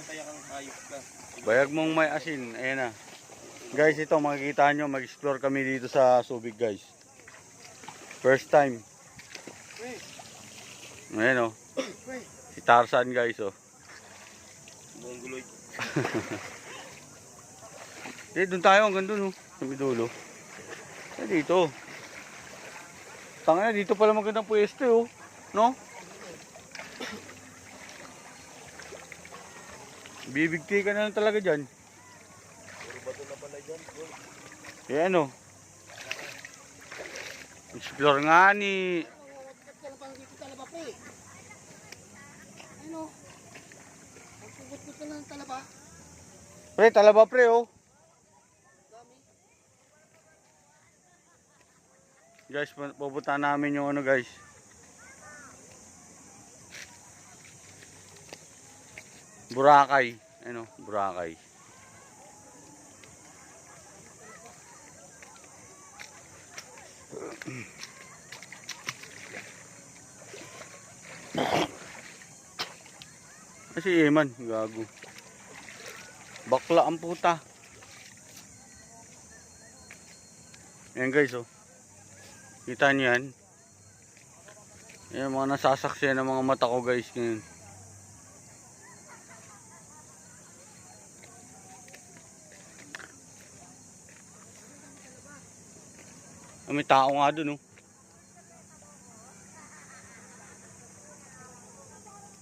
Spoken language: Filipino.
kaya kang hayop ka. Bayag mong may asin. Ayan na. Guys, ito makikita nyo. Mag-explore kami dito sa Subic, guys. First time. Ayan o. Si Tarzan, guys, o. Mongoloid. Doon tayo hanggang doon, o. Sa midulo. Dito. Tangina, dito pala magandang pwesto, o. No? Bibigti ka na lang talaga dyan. Puro bato na pala dyan, bro. Ayan, o. Explore nga ni... Ano? Ang pugot-pugot na ng talaba. Pre, talaba pre, oh. Dami. Guys, pupunta namin yung ano, guys. Boracay. Ano, Boracay. Kasi Eman, gago. Bakla ang puta. Ayan guys, oh. Kita niyo yan. Ayan mga nasasaksiyan ng mga mata ko, guys, ngayon. May tao nga dun, oh.